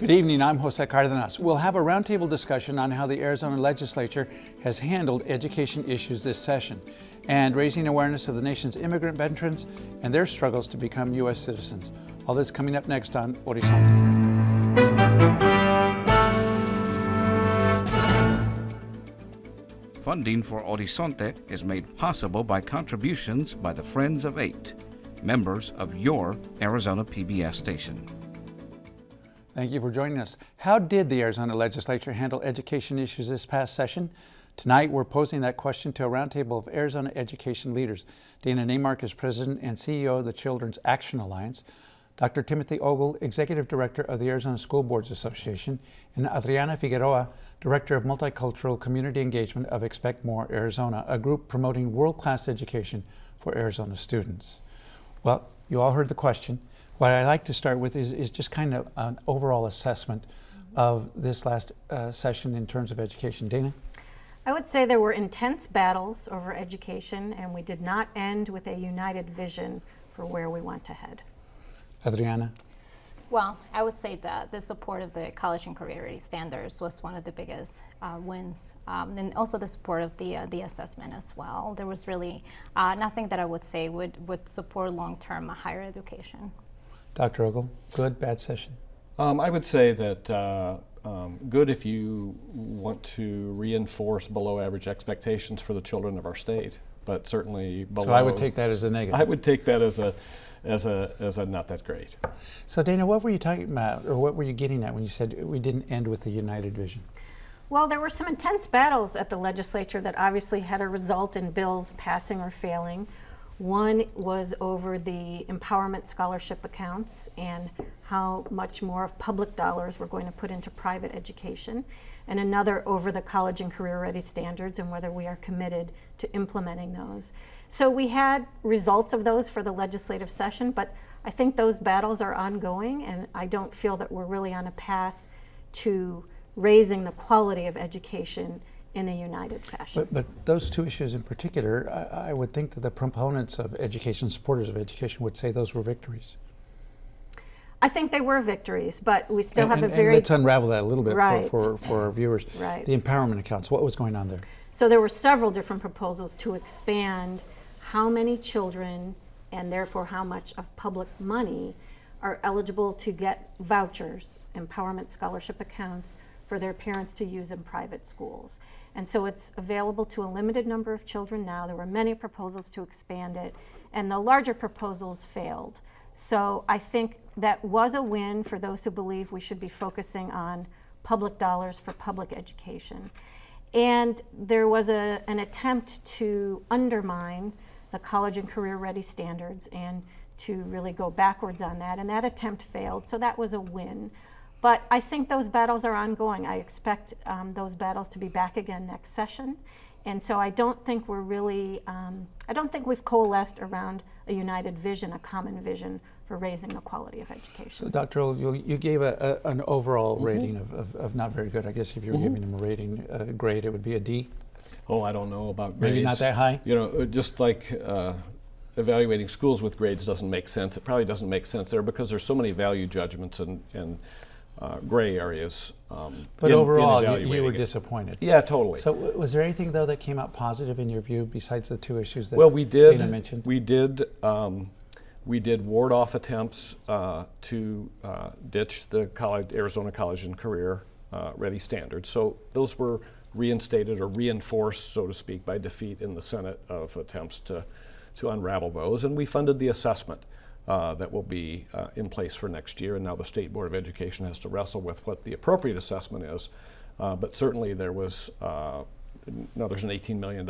Good evening, I'm Jose Cardenas. We'll have a roundtable discussion on how the Arizona legislature has handled education issues this session and raising awareness of the nation's immigrant veterans and their struggles to become U.S. citizens. All this coming up next on Horizonte. Funding for Horizonte is made possible by contributions by the Friends of Eight, members of your Arizona PBS station. Thank you for joining us. How did the Arizona legislature handle education issues this past session? Tonight, we're posing that question to a roundtable of Arizona education leaders. Dana Neymark is president and CEO of the Children's Action Alliance, Dr. Timothy Ogle, executive director of the Arizona School Boards Association, and Adriana Figueroa, director of multicultural community engagement of Expect More Arizona, a group promoting world-class education for Arizona students. Well, you all heard the question. What I'd like to start with is just kind of an overall assessment of this last session in terms of education. Dana? I would say there were intense battles over education, and we did not end with a united vision for where we want to head. Adriana? Well, I would say that the support of the college and career ready standards was one of the biggest wins, and also the support of the assessment as well. There was really nothing that I would say would support long-term higher education. Dr. Ogle, good, bad session? I would say that good if you want to reinforce below average expectations for the children of our state, but certainly below. So I would take that as a negative. I would take that as a not that great. So Dana, what were you talking about, or what were you getting at when you said we didn't end with a united vision? Well, there were some intense battles at the legislature that obviously had a result in bills passing or failing. One was over the empowerment scholarship accounts and how much more of public dollars we're going to put into private education, and another over the college and career ready standards and whether we are committed to implementing those. So we had results of those for the legislative session, but I think those battles are ongoing, and I don't feel that we're really on a path to raising the quality of education in a united fashion. But those two issues in particular, I would think that the proponents of education, supporters of education, would say those were victories. I think they were victories, but we still have a and very... let's unravel that a little bit Right. for our viewers. Right. The empowerment accounts, what was going on there? So there were several different proposals to expand how many children and therefore how much of public money are eligible to get vouchers, empowerment scholarship accounts, for their parents to use in private schools. And so it's available to a limited number of children now. There were many proposals to expand it, and the larger proposals failed. So I think that was a win for those who believe we should be focusing on public dollars for public education. And there was an attempt to undermine the college and career ready standards and to really go backwards on that, and that attempt failed, so that was a win. But I think those battles are ongoing. I expect those battles to be back again next session. And so I don't think we're really, I don't think we've coalesced around a united vision, a common vision for raising the quality of education. So Dr. Ogle, you gave an overall rating of not very good. I guess if you were giving them a rating grade, it would be a D? Oh, I don't know about grades. Maybe not that high? You know, just like evaluating schools with grades doesn't make sense. It probably doesn't make sense there because there's so many value judgments and gray areas. But overall, you evaluating were it. disappointed. Yeah, totally. So was there anything, though, that came out positive in your view besides the two issues that Well, we did. Dana mentioned? We did ward off attempts to ditch the Arizona College and Career Ready standards. So those were reinstated or reinforced, so to speak, by defeat in the Senate of attempts to unravel those. And we funded the assessment that will be in place for next year. And now the State Board of Education has to wrestle with what the appropriate assessment is. But certainly there was, now there's an $18 million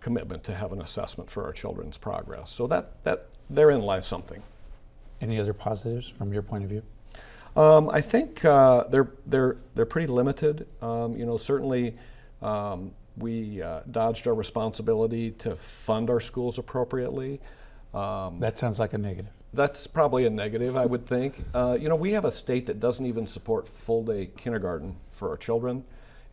commitment to have an assessment for our children's progress. So that therein lies something. Any other positives from your point of view? I think they're pretty limited. You know, certainly we dodged our responsibility to fund our schools appropriately. That sounds like a negative. That's probably a negative, I would think. You know, we have a state that doesn't even support full-day kindergarten for our children,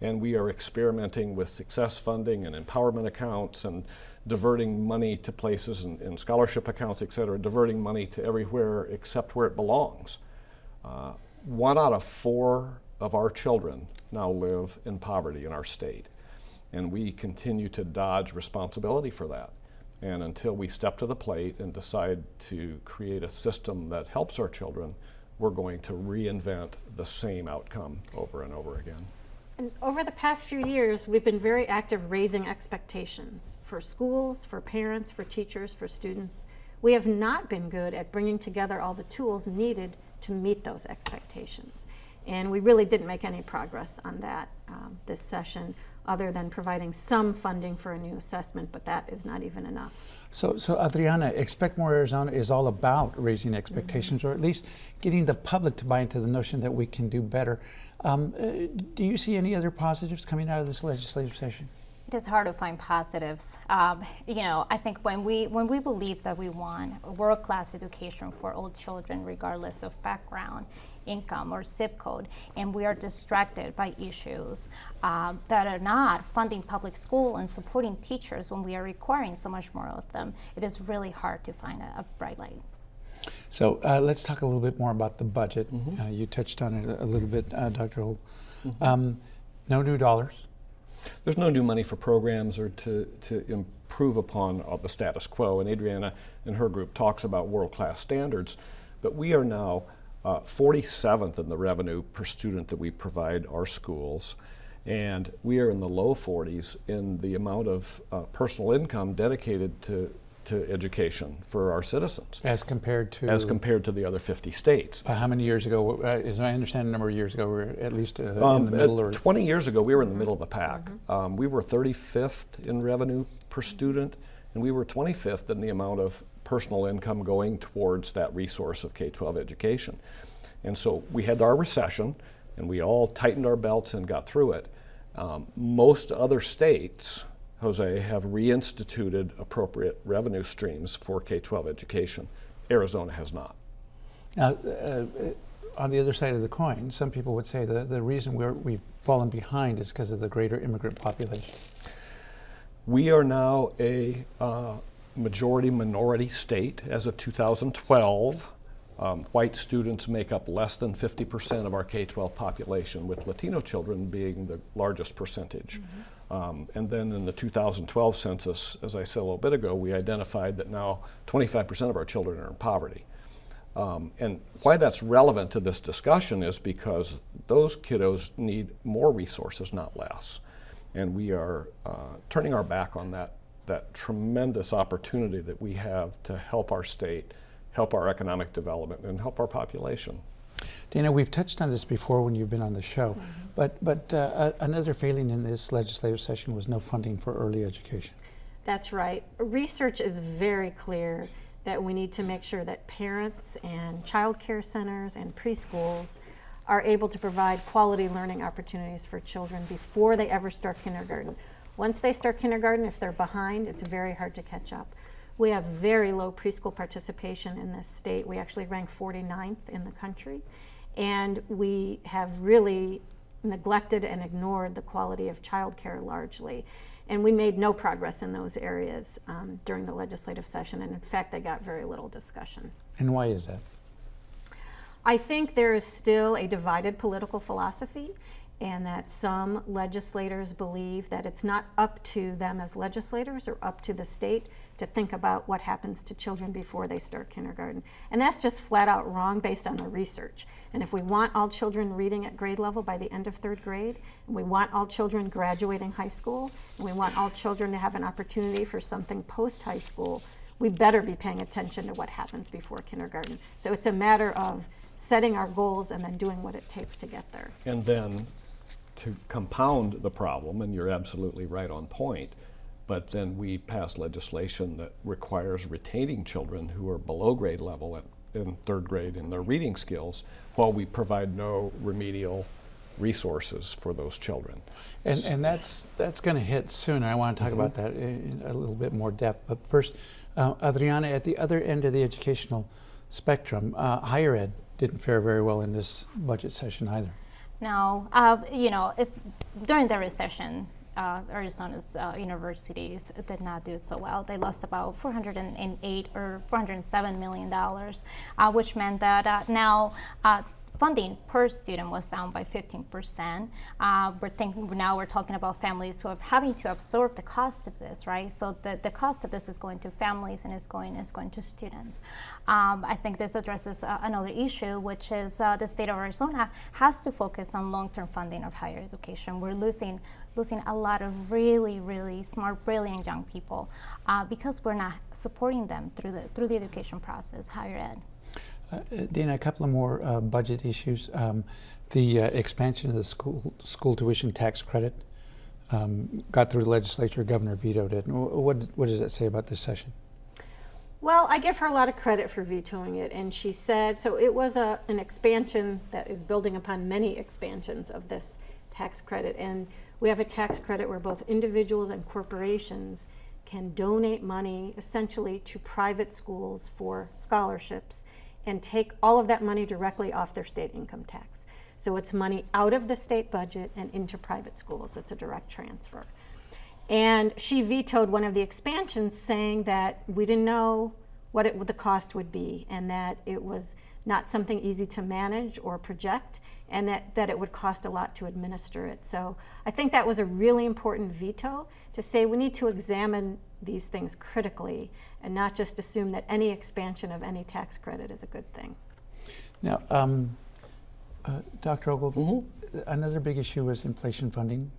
and we are experimenting with success funding and empowerment accounts and diverting money to places and scholarship accounts, et cetera, diverting money to everywhere except where it belongs. 1 out of 4 of our children now live in poverty in our state. And we continue to dodge responsibility for that. And until we step to the plate and decide to create a system that helps our children, we're going to reinvent the same outcome over and over again. And over the past few years, we've been very active raising expectations for schools, for parents, for teachers, for students. We have not been good at bringing together all the tools needed to meet those expectations. And we really didn't make any progress on that this session, other than providing some funding for a new assessment, but that is not even enough. So Adriana, Expect More Arizona is all about raising expectations, or at least getting the public to buy into the notion that we can do better. Do you see any other positives coming out of this legislative session? It is hard to find positives. I think when we believe that we want a world-class education for all children, regardless of background, income, or zip code, and we are distracted by issues that are not funding public school and supporting teachers when we are requiring so much more of them, it is really hard to find a bright light. So let's talk a little bit more about the budget. You touched on it a little bit, Dr. Holt. No new dollars. There's no new money for programs or to improve upon the status quo, and Adriana and her group talks about world-class standards, but we are now 47th in the revenue per student that we provide our schools, and we are in the low 40s in the amount of personal income dedicated to education for our citizens. As compared to the other 50 states. How many years ago, as I understand, a number of years ago, we were at least in the middle? Or 20 years ago, we were in the middle of the pack. We were 35th in revenue per student, and we were 25th in the amount of personal income going towards that resource of K-12 education. And so we had our recession, and we all tightened our belts and got through it. Most other states, Jose, have reinstituted appropriate revenue streams for K-12 education. Arizona has not. Now, on the other side of the coin, some people would say the reason we've fallen behind is because of the greater immigrant population. We are now a majority-minority state as of 2012. White students make up less than 50% of our K-12 population, with Latino children being the largest percentage. And then in the 2012 census, as I said a little bit ago, we identified that now 25% of our children are in poverty. And why that's relevant to this discussion is because those kiddos need more resources, not less. And we are turning our back on that tremendous opportunity that we have to help our state, help our economic development, and help our population. Dana, we've touched on this before when you've been on the show, but another failing in this legislative session was no funding for early education. That's right. Research is very clear that we need to make sure that parents and child care centers and preschools are able to provide quality learning opportunities for children before they ever start kindergarten. Once they start kindergarten, if they're behind, it's very hard to catch up. We have very low preschool participation in this state. We actually rank 49th in the country. And we have really neglected and ignored the quality of childcare largely. And we made no progress in those areas during the legislative session. And in fact, they got very little discussion. And why is that? I think there is still a divided political philosophy, and that some legislators believe that it's not up to them as legislators or up to the state to think about what happens to children before they start kindergarten. And that's just flat out wrong based on the research. And if we want all children reading at grade level by the end of 3rd grade, and we want all children graduating high school, and we want all children to have an opportunity for something post-high school, we better be paying attention to what happens before kindergarten. So it's a matter of setting our goals and then doing what it takes to get there. And then to compound the problem, and you're absolutely right on point, but then we pass legislation that requires retaining children who are below grade level in 3rd grade in their reading skills, while we provide no remedial resources for those children. And that's going to hit soon. I want to talk about that in a little bit more depth. But first, Adriana, at the other end of the educational spectrum, higher ed didn't fare very well in this budget session either. No, during the recession, Arizona's universities did not do so well. They lost about $408 or $407 million, which meant that now funding per student was down by 15%. Now we're talking about families who are having to absorb the cost of this, right? So the cost of this is going to families and is going to students. I think this addresses another issue, which is the state of Arizona has to focus on long-term funding of higher education. We're losing a lot of really, really smart, brilliant young people because we're not supporting them through the education process, higher ed. Dana, a couple of more budget issues. The expansion of the school tuition tax credit got through the legislature. Governor vetoed it. What does that say about this session? Well, I give her a lot of credit for vetoing it, and she said, so it was an expansion that is building upon many expansions of this tax credit, and we have a tax credit where both individuals and corporations can donate money essentially to private schools for scholarships and take all of that money directly off their state income tax. So it's money out of the state budget and into private schools. It's a direct transfer. And she vetoed one of the expansions, saying that we didn't know what the cost would be, and that it was not something easy to manage or project, and that it would cost a lot to administer it. So I think that was a really important veto, to say we need to examine these things critically and not just assume that any expansion of any tax credit is a good thing. Now, Dr. Ogle, another big issue was inflation funding.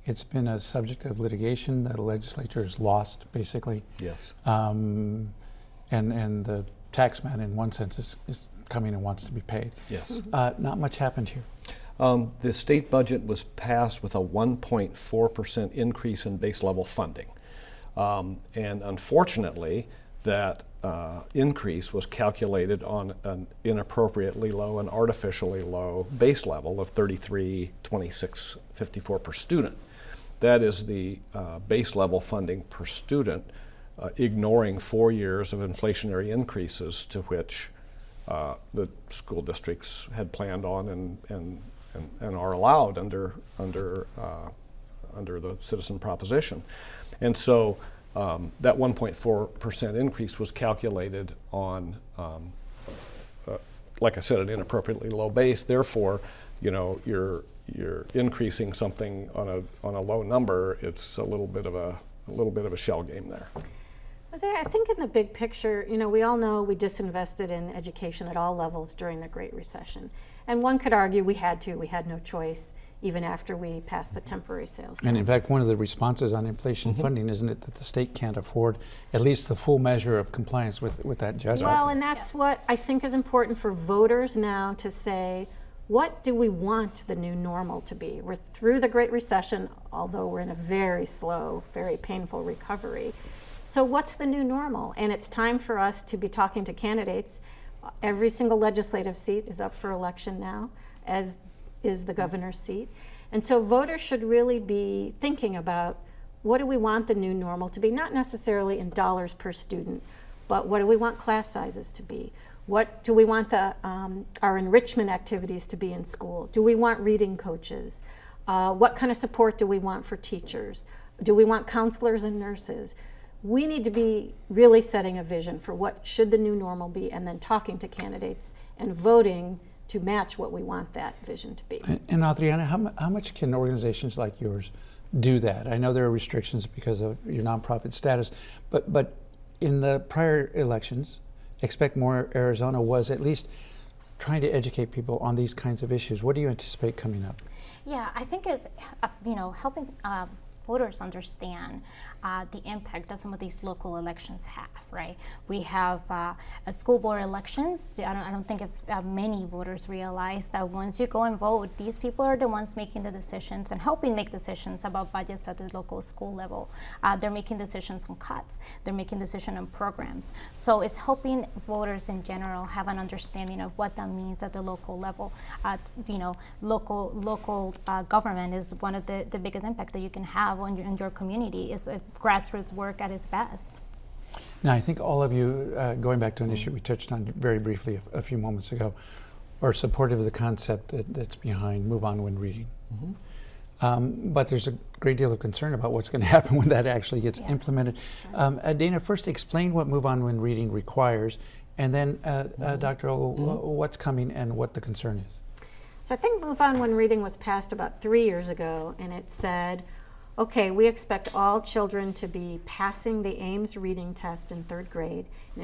It's been a subject of litigation that the legislature has lost, basically. Yes. And the tax man, in one sense, is coming and wants to be paid. Yes. Not much happened here. The state budget was passed with a 1.4% increase in base level funding. And unfortunately, that increase was calculated on an inappropriately low and artificially low base level of $33,26.54 per student. That is the base level funding per student, ignoring 4 years of inflationary increases to which the school districts had planned on and are allowed under the citizen proposition. And so that 1.4% increase was calculated on, like I said, an inappropriately low base. Therefore, you know, you're increasing something on a low number. It's a little bit of a shell game there. I think in the big picture, you know, we all know we disinvested in education at all levels during the Great Recession. And one could argue we had no choice, even after we passed the temporary sales tax. And in fact, one of the responses on inflation funding, isn't it, that the state can't afford at least the full measure of compliance with that judgment? Well, and that's what I think is important for voters now to say, what do we want the new normal to be? We're through the Great Recession, although we're in a very slow, very painful recovery. So what's the new normal? And it's time for us to be talking to candidates. Every single legislative seat is up for election now, as is the governor's seat. And so voters should really be thinking about, what do we want the new normal to be? Not necessarily in dollars per student, but what do we want class sizes to be? What do we want our enrichment activities to be in school? Do we want reading coaches? What kind of support do we want for teachers? Do we want counselors and nurses? We need to be really setting a vision for what should the new normal be, and then talking to candidates and voting to match what we want that vision to be. And Adriana, how much can organizations like yours do that? I know there are restrictions because of your nonprofit status, but in the prior elections, Expect More Arizona was at least trying to educate people on these kinds of issues. What do you anticipate coming up? Yeah, I think it's helping voters understand the impact that some of these local elections have, right? We have school board elections. I don't think if many voters realize that once you go and vote, these people are the ones making the decisions and helping make decisions about budgets at the local school level. They're making decisions on cuts. They're making decisions on programs. So it's helping voters in general have an understanding of what that means at the local level. Local government is one of the biggest impact that you can have on your community. Is grassroots work at its best. Now, I think all of you, going back to an issue we touched on very briefly a few moments ago, are supportive of the concept that's behind Move On When Reading. But there's a great deal of concern about what's going to happen when that actually gets implemented. Dana, first explain what Move On When Reading requires, And then, Dr. O, what's coming and what the concern is? So I think Move On When Reading was passed about 3 years ago, and it said, okay, we expect all children to be passing the Ames reading test in 3rd grade, and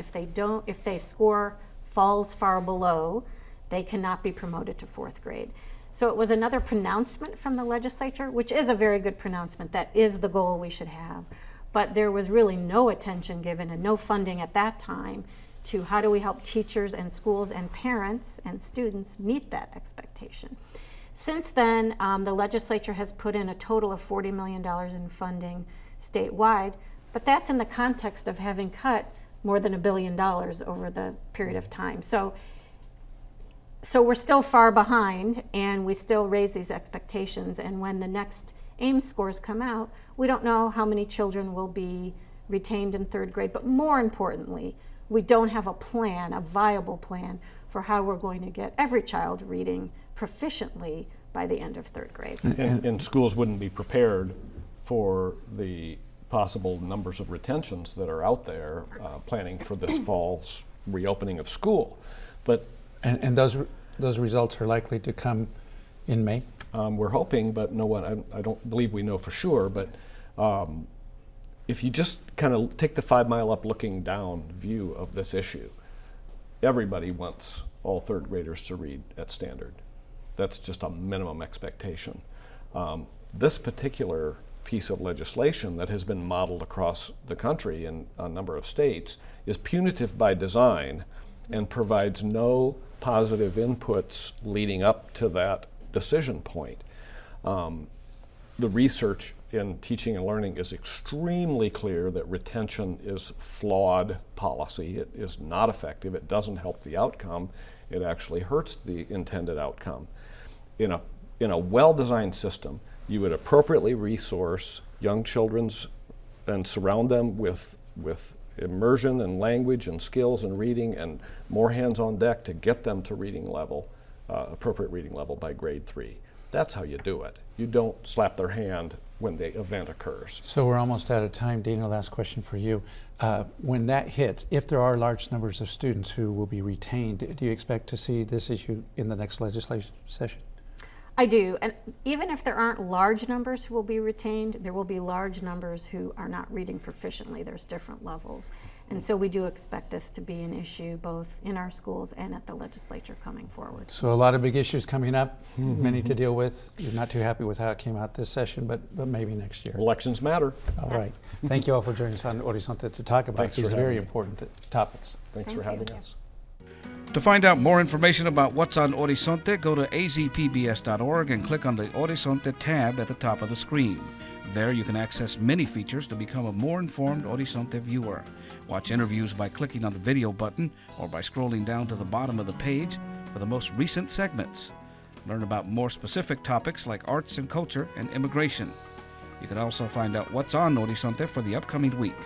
if they score falls far below, they cannot be promoted to 4th grade. So it was another pronouncement from the legislature, which is a very good pronouncement. That is the goal we should have. But there was really no attention given and no funding at that time to how do we help teachers and schools and parents and students meet that expectation. Since then, the legislature has put in a total of $40 million in funding statewide, but that's in the context of having cut more than $1 billion over the period of time. So we're still far behind, and we still raise these expectations, and when the next Ames scores come out, we don't know how many children will be retained in 3rd grade, but more importantly, we don't have a plan, a viable plan, for how we're going to get every child reading proficiently by the end of 3rd grade. And schools wouldn't be prepared for the possible numbers of retentions that are out there, planning for this fall's reopening of school. But And those results are likely to come in May? we're hoping, but no one, I don't believe we know for sure, but if you just kind of take the 5 mile up looking down view of this issue, everybody wants all 3rd graders to read at standard. That's just a minimum expectation. This particular piece of legislation that has been modeled across the country in a number of states is punitive by design and provides no positive inputs leading up to that decision point. The research in teaching and learning is extremely clear that retention is flawed policy. It is not effective. It doesn't help the outcome. It actually hurts the intended outcome. In a well-designed system, you would appropriately resource young children's and surround them with immersion and language and skills and reading and more hands on deck to get them to reading level, appropriate reading level by grade 3. That's how you do it. You don't slap their hand when the event occurs. So we're almost out of time. Dana, last question for you. When that hits, if there are large numbers of students who will be retained, do you expect to see this issue in the next legislative session? I do, and even if there aren't large numbers who will be retained, there will be large numbers who are not reading proficiently. There's different levels. And so we do expect this to be an issue both in our schools and at the legislature coming forward. So a lot of big issues coming up, many to deal with. You're not too happy with how it came out this session, but maybe next year. Elections matter. All right. Thank you all for joining us on Horizonte to talk about Thanks for these having very me. important topics. Thanks Thank for having you. us. To find out more information about what's on Horizonte, go to azpbs.org and click on the Horizonte tab at the top of the screen. There you can access many features to become a more informed Horizonte viewer. Watch interviews by clicking on the video button or by scrolling down to the bottom of the page for the most recent segments. Learn about more specific topics like arts and culture and immigration. You can also find out what's on Horizonte for the upcoming week.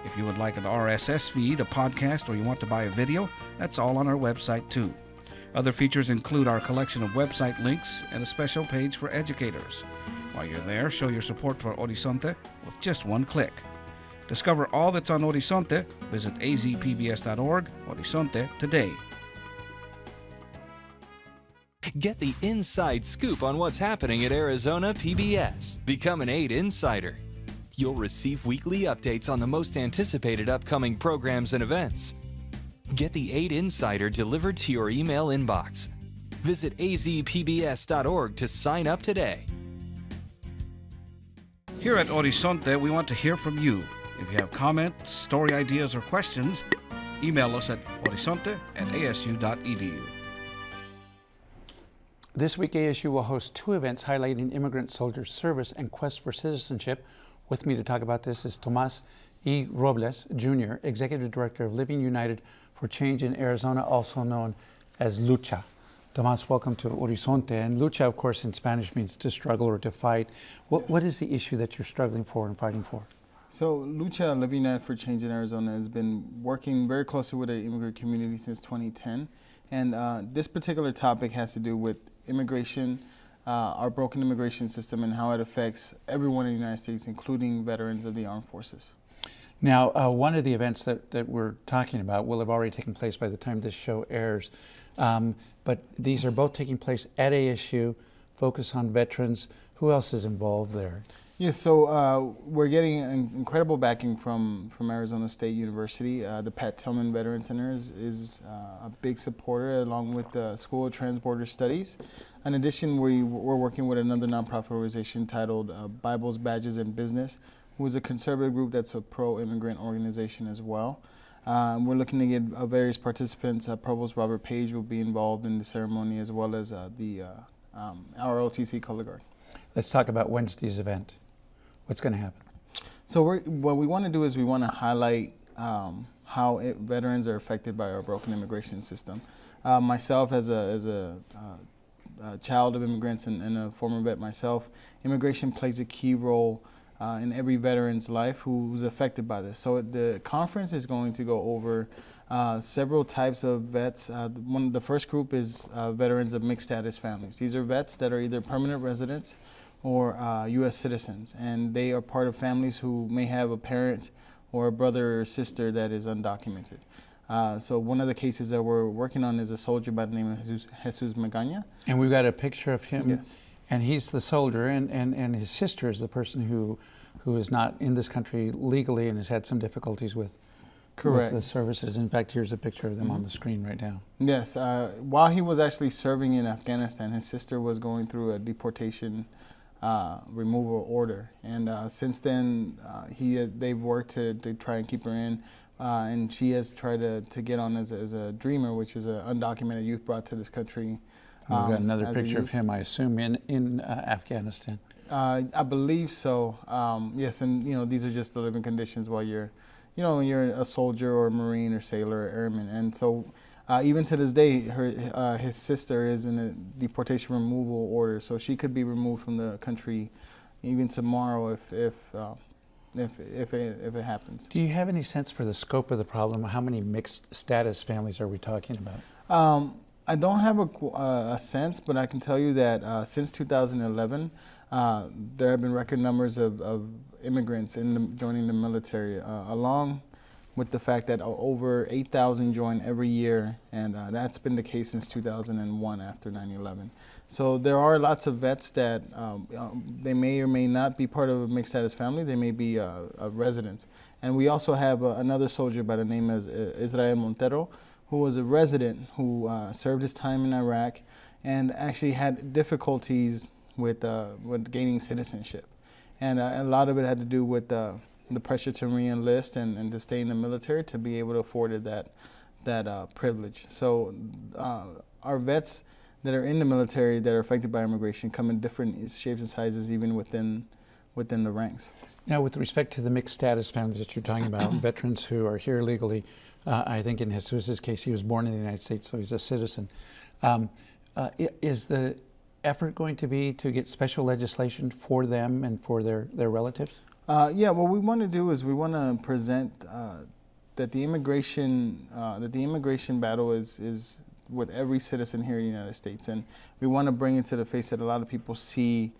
If you would like an RSS feed, a podcast, or you want to buy a video, that's all on our website too. Other features include our collection of website links and a special page for educators. While you're there, show your support for Horizonte with just one click. Discover all that's on Horizonte. Visit azpbs.org, Horizonte today. Get the inside scoop on what's happening at Arizona PBS. Become an 8 Insider. You'll receive weekly updates on the most anticipated upcoming programs and events. Get the 8 Insider delivered to your email inbox. Visit azpbs.org to sign up today. Here at Horizonte, we want to hear from you. If you have comments, story ideas, or questions, email us at horizonte@asu.edu. This week, ASU will host 2 events highlighting immigrant soldiers' service and quest for citizenship. With me to talk about this is Tomas E. Robles, Jr., Executive Director of Living United for Change in Arizona, also known as Lucha. Tomas, welcome to Horizonte. And Lucha, of course, in Spanish means to struggle or to fight. What is the issue that you're struggling for and fighting for? So Lucha, Living United for Change in Arizona, has been working very closely with the immigrant community since 2010. And this particular topic has to do with immigration, our broken immigration system, and how it affects everyone in the United States, including veterans of the armed forces. Now, one of the events that we're talking about will have already taken place by the time this show airs, but these are both taking place at ASU, focus on veterans. Who else is involved there? Yes, so we're getting incredible backing from Arizona State University. The Pat Tillman Veteran Center is a big supporter, along with the School of Transborder Studies. In addition, we're working with another nonprofit organization titled Bibles, Badges, and Business, who is a conservative group that's a pro-immigrant organization as well. We're looking to get various participants. Provost Robert Page will be involved in the ceremony, as well as the ROTC Color Guard. Let's talk about Wednesday's event. What's going to happen? So what we want to do is we want to highlight how veterans are affected by our broken immigration system. Myself, as a child of immigrants and a former vet myself, immigration plays a key role in every veteran's life who's affected by this. So the conference is going to go over several types of vets. The first group is veterans of mixed status families. These are vets that are either permanent residents or U.S. citizens, and they are part of families who may have a parent or a brother or sister that is undocumented. So one of the cases that we're working on is a soldier by the name of Jesus Magaña. And we've got a picture of him. Yes. And he's the soldier, and his sister is the person who is not in this country legally and has had some difficulties with Correct. the services. In fact, here's a picture of them on the screen right now. Yes. While he was actually serving in Afghanistan, his sister was going through a deportation removal order, and since then they've worked to try and keep her in, and she has tried to get on as a dreamer, which is an undocumented youth brought to this country. We've got another as a picture of youth. him, I assume, in Afghanistan. I believe so. Yes, and these are just the living conditions while you're a soldier or a Marine or sailor or airman, and so. Even to this day, his sister is in a deportation removal order, so she could be removed from the country even tomorrow if it happens. Do you have any sense for the scope of the problem? How many mixed status families are we talking about? I don't have a sense, but I can tell you that since 2011, there have been record numbers of immigrants joining the military, along with the fact that over 8,000 join every year, and that's been the case since 2001 after 9/11. So there are lots of vets that they may or may not be part of a mixed status family. They may be residents. And we also have another soldier by the name of Israel Montero, who was a resident who served his time in Iraq and actually had difficulties with gaining citizenship. And a lot of it had to do with the pressure to re-enlist and to stay in the military to be able to afford that privilege. So our vets that are in the military that are affected by immigration come in different shapes and sizes, even within the ranks. Now, with respect to the mixed status families that you're talking about, veterans who are here legally, I think in Jesus' case, he was born in the United States, so he's a citizen. Is the effort going to be to get special legislation for them and for their relatives? Yeah, what we want to do is we want to present that the immigration battle is with every citizen here in the United States, and we want to bring it to the face that a lot of people see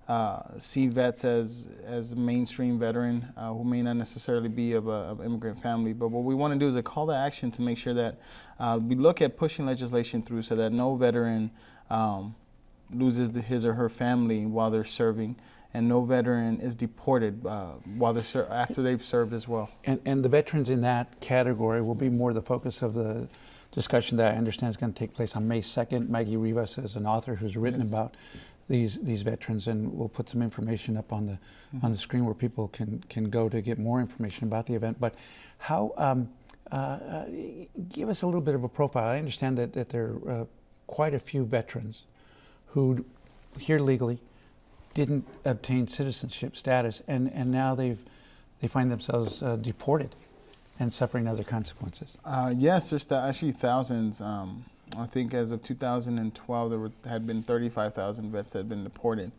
vets as a mainstream veteran who may not necessarily be of an immigrant family. But what we want to do is a call to action to make sure that we look at pushing legislation through so that no veteran loses his or her family while they're serving, and no veteran is deported while after they've served as well. And the veterans in that category will be more the focus of the discussion that I understand is going to take place on May 2nd. Maggie Rivas is an author who's written about these veterans, and we'll put some information up on the screen where people can go to get more information about the event. But how give us a little bit of a profile. I understand that there are quite a few veterans who here legally didn't obtain citizenship status, and now they find themselves deported and suffering other consequences. Yes, there's actually thousands. I think as of 2012, there had been 35,000 vets that had been deported.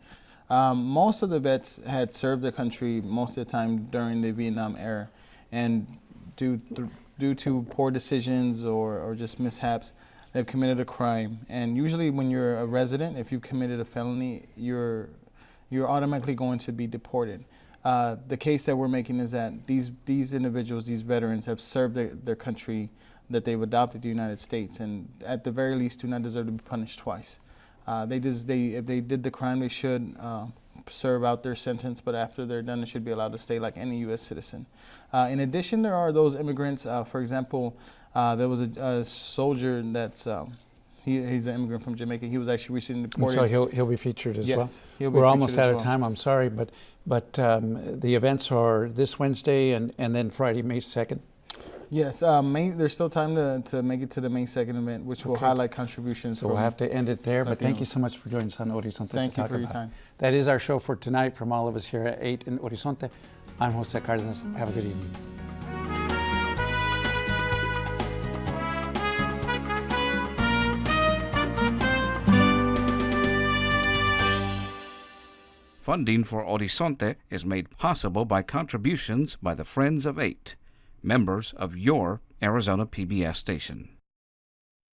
Most of the vets had served the country most of the time during the Vietnam era, and due to poor decisions or just mishaps, they've committed a crime. And usually when you're a resident, if you've committed a felony, you're automatically going to be deported. The case that we're making is that these individuals, these veterans, have served their country that they've adopted, the United States, and at the very least do not deserve to be punished twice. If they did the crime, they should serve out their sentence, but after they're done, they should be allowed to stay like any U.S. citizen. In addition, there are those immigrants. For example, there was a soldier that's he's an immigrant from Jamaica. He was actually recently And deported. so he'll be featured as well. Yes, he'll be We're almost featured as out of well. time. I'm sorry, but the events are this Wednesday and then Friday, May 2nd. Yes, there's still time to make it to the May 2nd event, which will Okay. highlight contributions. So we'll have to end it there, but thank you Latino. so much for joining us on Horizonte. Thank to you talk for your about it. time. That is our show for tonight from all of us here at 8 in Horizonte. I'm Jose Cardenas. Have a good evening. Funding for Horizonte is made possible by contributions by the Friends of 8, members of your Arizona PBS station.